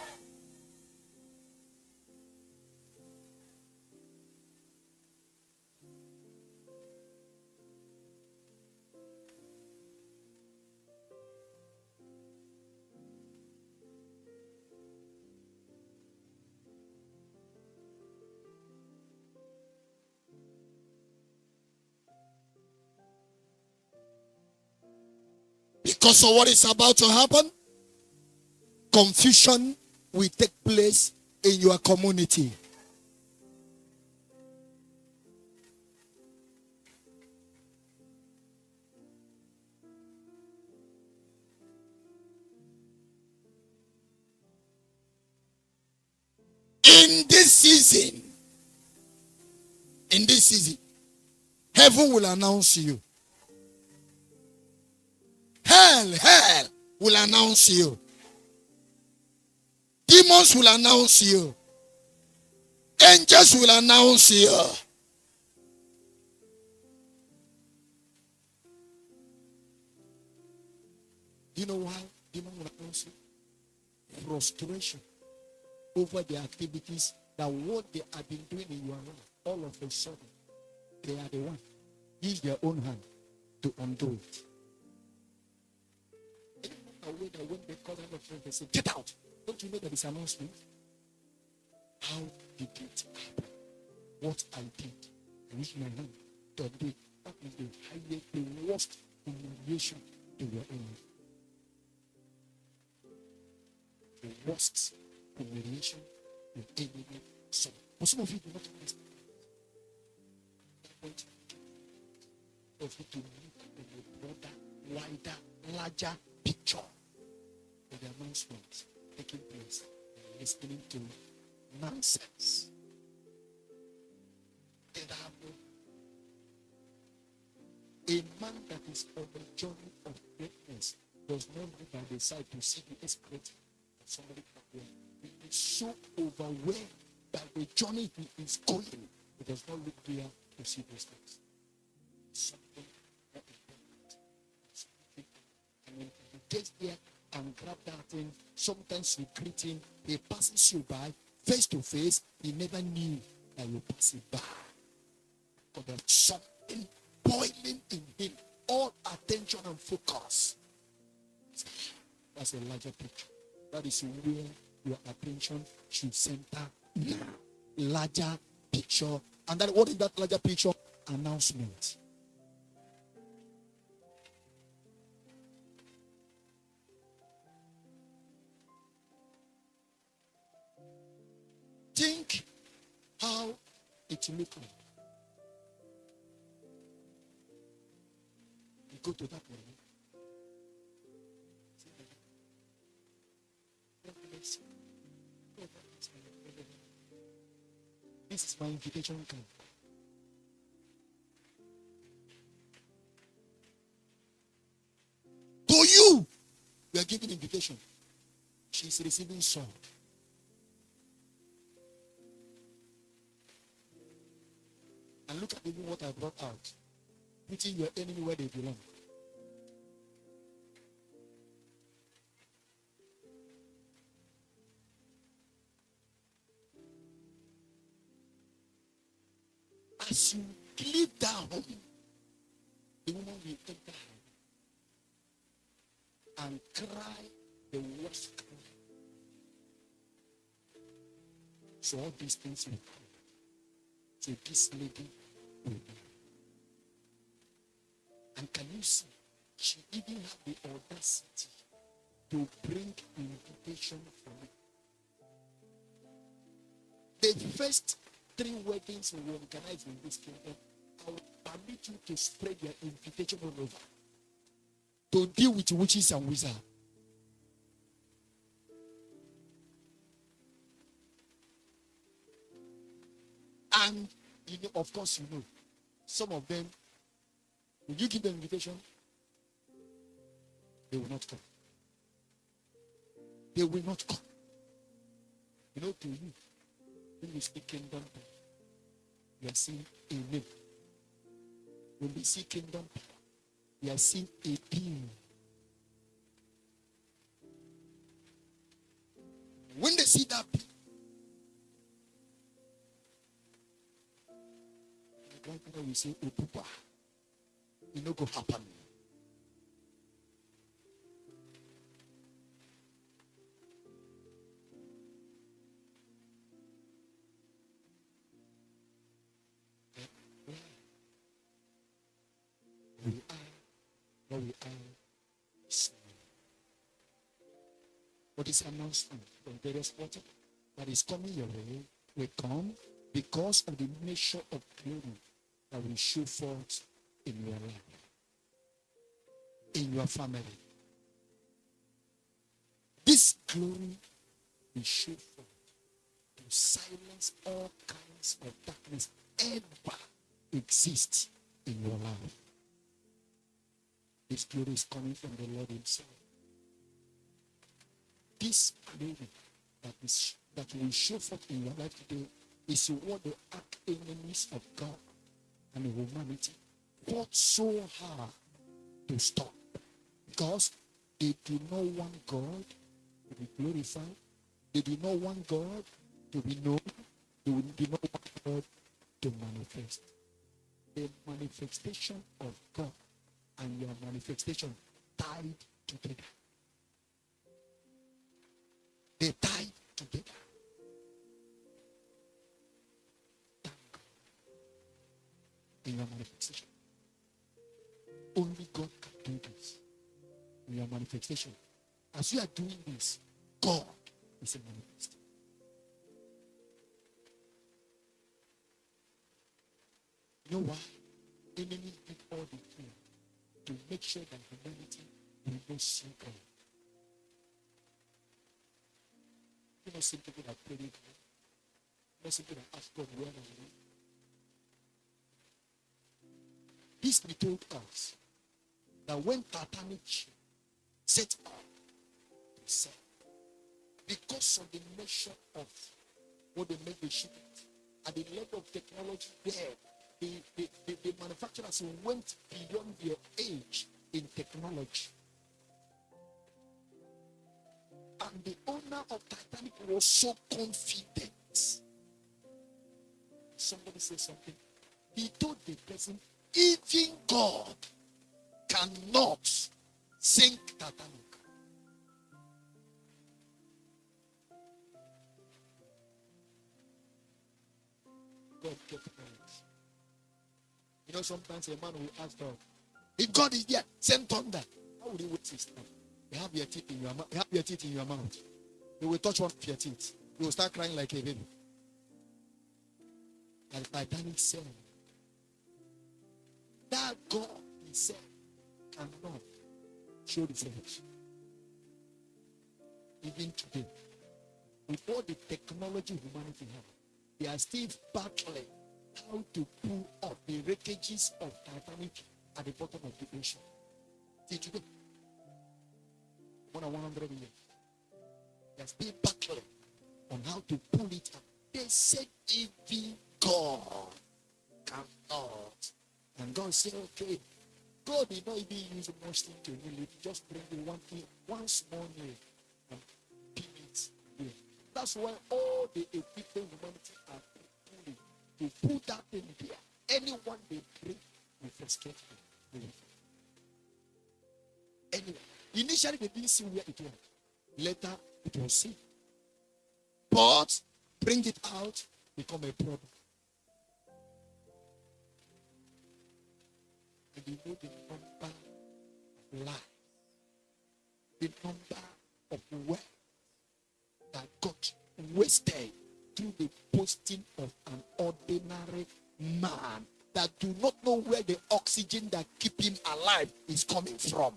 Because of what is about to happen, confusion will take place in your community. In this season, heaven will announce you. Hell will announce you. Demons will announce you. Angels will announce you. Do you know why demons will announce you? Frustration over the activities that what they have been doing in your life, all of a sudden, they are the one. Use their own hand to undo it. Away that when they call them a friend, they say, get out. Don't you know that this announcement? How did it happen? What I did. I use my hand to do it. That is the worst humiliation to your enemy. The worst humiliation your enemy saw. But some of you do not understand. I want you to look at the broader, wider, larger picture of the announcements taking place and listening to nonsense. A man that is on the journey of greatness does not look by the side to see the exploit of somebody out there. He is so overwhelmed by the journey he is going. He does not look there to see those things. Something more important. And when he gets there and grab that thing, sometimes you greet him, he passes you by face to face. He never knew that you pass him by. But there's something boiling in him, all attention and focus. That's a larger picture. That is where your attention should center now. Larger picture. And that, what is that larger picture? Announcement. Think how it looks like. You go to that one. This is my invitation card. To you, we are giving invitation. She is receiving sword. And look at even what I brought out. Putting your enemy where they belong. As you leave that home, cry the worst cry. So all these things will come. So this lady will be. And can you see? She even had the audacity to bring invitation for me. The first 3 weddings we organized in this kingdom, I will permit you to spread your invitation all over. To deal with witches and wizards. And you know, of course, you know, some of them, when you give them invitation, they will not come. They will not come. You know, to you, when you speak kingdom, you are seeing a name. When we see kingdom, you are seeing a being. When they see that being, the grandfather will say, "Oh, Papa, it no go happen." Where we are, what is announcement from various portals that is coming your way will come because of the measure of glory that will show forth in your life, in your family. This glory will show forth to silence all kinds of darkness ever exist in your life. This glory is coming from the Lord himself. This glory that will show forth in your life today is what the arch enemies of God and humanity fought so hard to stop. Because they do not want God to be glorified. They do not want God to be known. They do not want God to manifest. The manifestation of God and your manifestation tied together. They tied together. Thank God. In your manifestation. Only God can do this. In your manifestation. As you are doing this, God is a manifestation. You know why? Enemies did all they can to make sure that humanity will not see God. You know, some people that pray, you know, some people that ask God, where are you? This be told us that when Titanic set up to sail, because of the measure of what they make the ship at, the level of technology there, the manufacturers went beyond their age in technology. And the owner of Titanic was so confident. Somebody said something. He told the person, even God cannot sink Titanic. God kept quiet. You know, sometimes a man will ask God, if God is there, send thunder. How would he waste his time? You have your teeth in your mouth. You have your teeth in your mouth. You will touch one of your teeth. You will start crying like a baby. And Titanic said, that God himself cannot show the flesh. Even today, with all the technology humanity has, they are still battling how to pull up the wreckages of Titanic at the bottom of the ocean. See today, more than 100 years, they are still battling on how to pull it up. They said even God cannot. And God said, okay, God did not even use much thing to heal it. Just bring the one thing, one small nail, and pin it there. That's why all the equipment humanity are pulling to put that thing there. Anyone they bring will frustrate them. Anyone. Initially, they didn't see where it was. Later, it was seen. But bring it out, become a problem. And you know the number of lives, the number of wealth that got wasted through the posting of an ordinary man that do not know where the oxygen that keep him alive is coming from.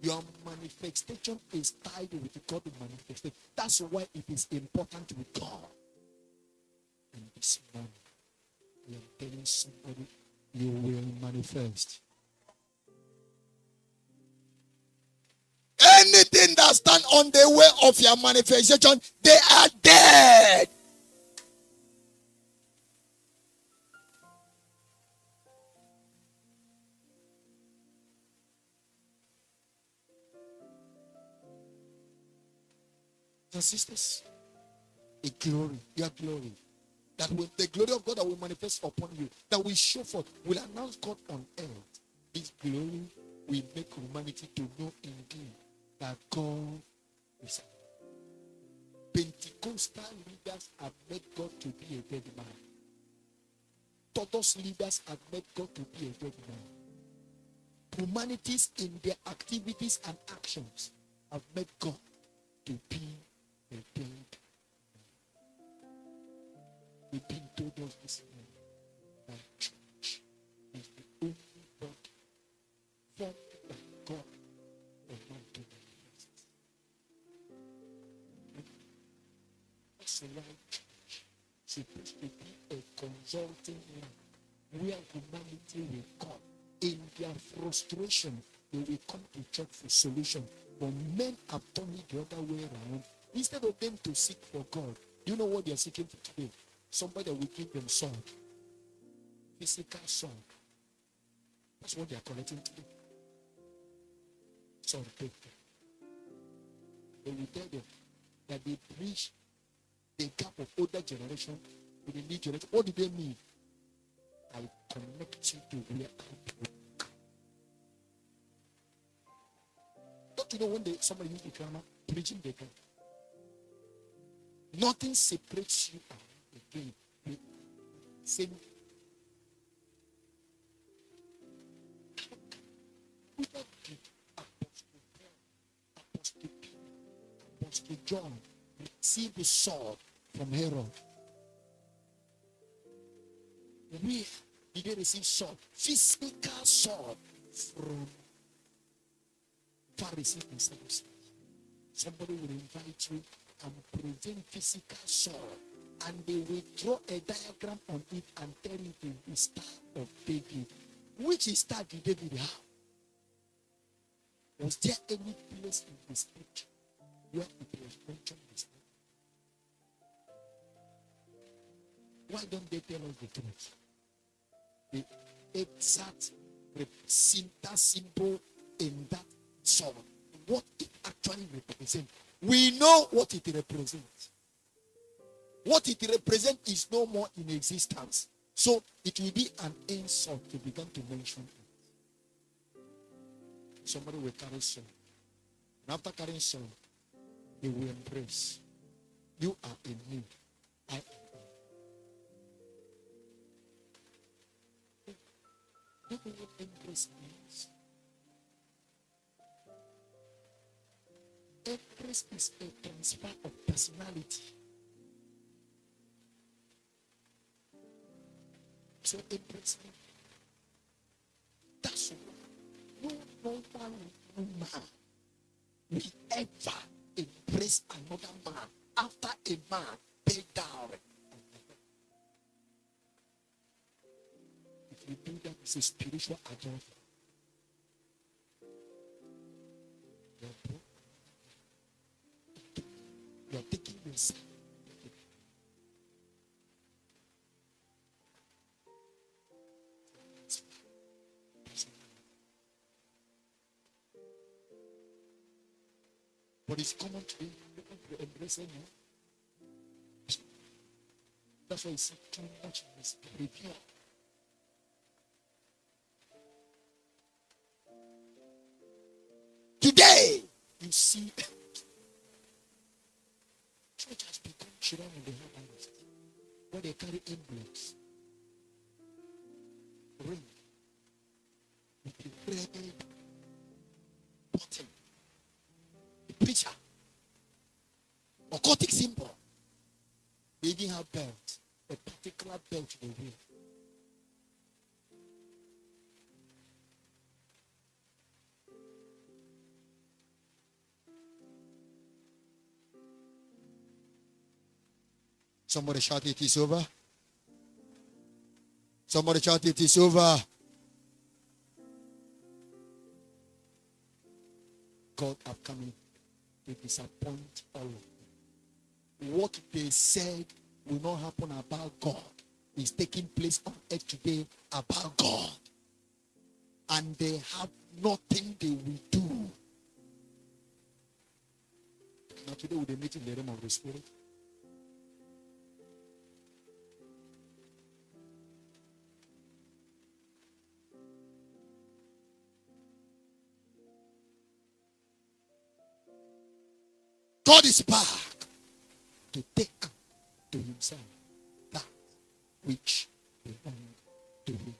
Your manifestation is tied with God manifestation. That's why it is important with God. And this morning, I am telling somebody, you will manifest. Anything that stand on the way of your manifestation, they are dead. And sisters, a glory, your glory, that will the glory of God that will manifest upon you, that will show forth, will announce God on earth. This glory will make humanity to know indeed that God is. Pentecostal leaders have made God to be a dead man. Tortoise leaders have made God to be a dead man. Humanities in their activities and actions have made God to be a dead man. We've been told us this morning that church is the only body formed by God and not to manifest. That's why church is supposed to be a consulting line where humanity will come. In their frustration, they will come to church for solution. But men have turned it the other way around. Instead of them to seek for God, you know what they are seeking for today? Somebody will give them sword. Physical sword. That's what they are collecting today. Sword paper. They will tell them that they bridge the gap of older generation with the new generation. What do they mean? I connect you to where I belong. Don't you know when somebody use the grammar? Bridging the gap. Nothing separates you again. Same. Without the Apostle Paul, Apostle Peter, Apostle John received the sword from Herod. Where did they receive sword? Physical sword from Pharisees and Sadducees. Somebody will invite you and present physical sword, and they will draw a diagram on it and tell you the star of David. Which star did David have? Was there any place in the scripture where it was mentioned this name? Why don't they tell us the truth? The exact symbol in that sword, what it actually represents. We know what it represents. What it represents is no more in existence. So it will be an insult to begin to mention it. Somebody will carry sword. And after carrying sword, they will embrace. You are in me. I am. You know what embrace means? Embrace is a transfer of personality. So embrace me. That's why no normal woman will ever embrace another man after a man paid dowry. If you do that, it's a spiritual adultery. You're taking yourself. But it's common to be embracing you. That's why you see too much in this behavior. you see, church has become children in the harvest, where they carry emblems, ring, with the red button, the preacher, occultic symbol. They even have belt, a particular belt they wear. Somebody shout, it is over. Somebody shout, it is over. God have come in to disappoint all of them. What they said will not happen about God is taking place on earth today about God. And they have nothing they will do. Now today we meet in the realm of the spirit. God is back to take to himself that which belongs to him.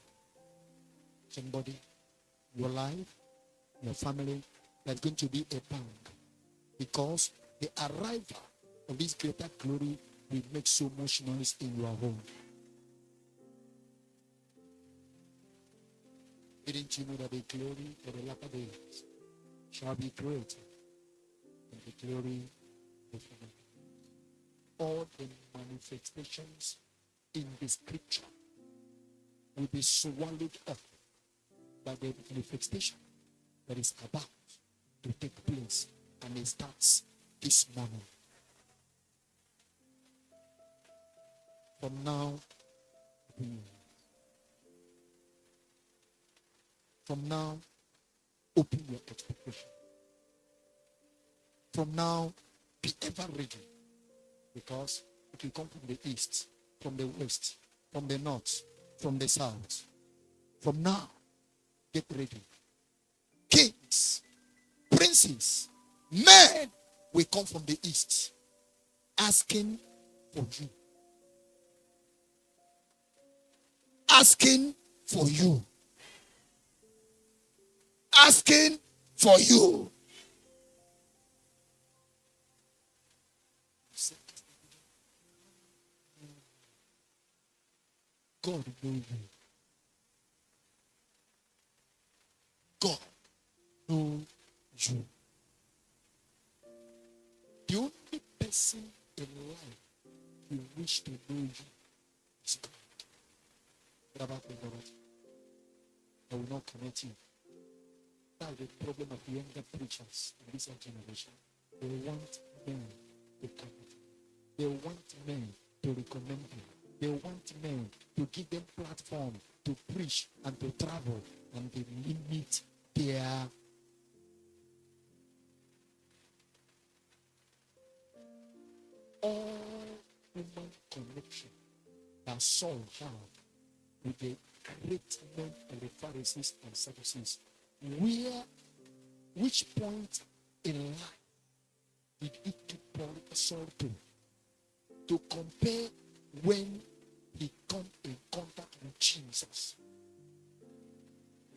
Somebody, your life, your family, there's going to be a bang, because the arrival of this greater glory will make so much noise in your home. Didn't you know that the glory of the latter days shall be greater than the glory of heaven? All the manifestations in the scripture will be swallowed up by the manifestation that is about to take place, and it starts this morning. From now, open your expectation. From now, be ever ready, because it will come from the east, from the west, from the north, from the south. From now, get ready. Kings, princes, men will come from the east, asking for you. Asking for you. Asking for you. God knows you. God knows you. The only person in life who wish to know you is God. What about the Lord? I will not connect you. That's the problem of the younger preachers in this generation. They want men to connect. They want men to recommend them. They want men to give them platform to preach and to travel, and they limit their all human connection that Saul had with the great men and the Pharisees and Sadducees. Which point in life did it take Saul to compare when he come in contact with Jesus?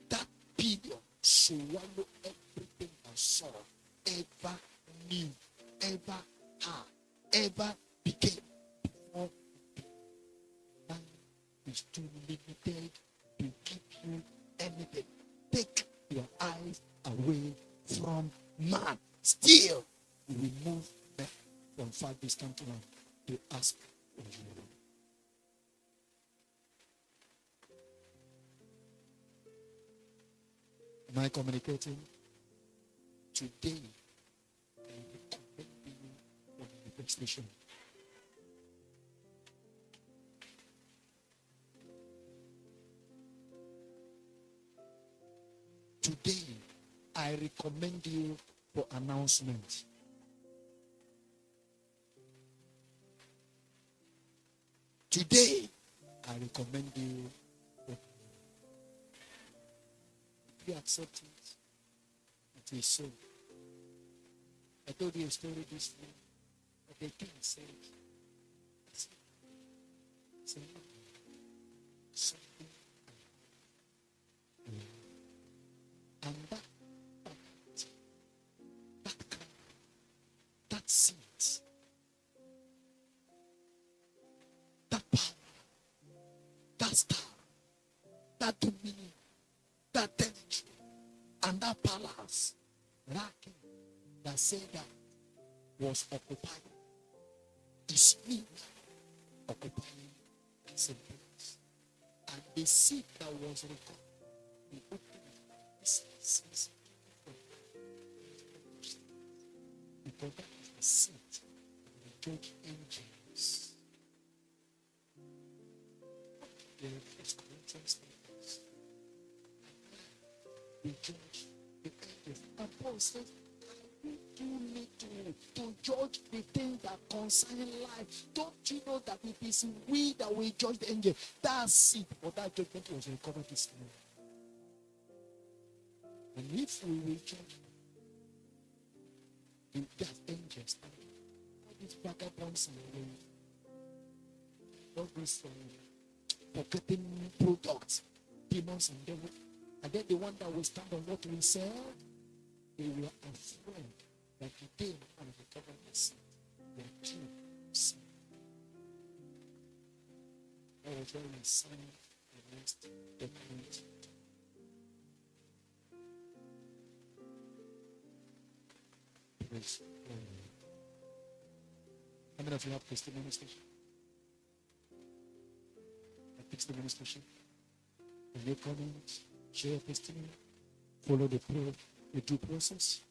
That period swallowed everything that Saul ever knew, ever had, ever became. Before man is too limited to give you anything. Take your eyes away from man. Still, you will move back from far distant land to ask for you. Am I communicating? Today, I recommend you for the manifestation. Today, I recommend you for announcement. Today, I recommend you for, if you accept it, it is so. I told you a story this morning. The king said, something, and that seat, that power, that star, that dominion, that territory, and that palace, that king that said that was occupied, is me occupying some place. And the seat that was recorded, the opening, this is because that is the seat of the judge angels. The First Corinthians says, the judge, the angels. And Paul says, you need to judge the things that concern life. Don't you know that it is we that will judge the angel? That seat for that judgment was recovered this morning. And if we will judge that angels, all these vagabonds in the world, all these forgetting products, demons and devil, and then the one that will stand on what we said, they were afraid that the day of the government seat, their king sin. That was when we signed the next document. Praise God. How many of you have testimony station? A testimony station? Any comments? Share testimony? Follow the due process?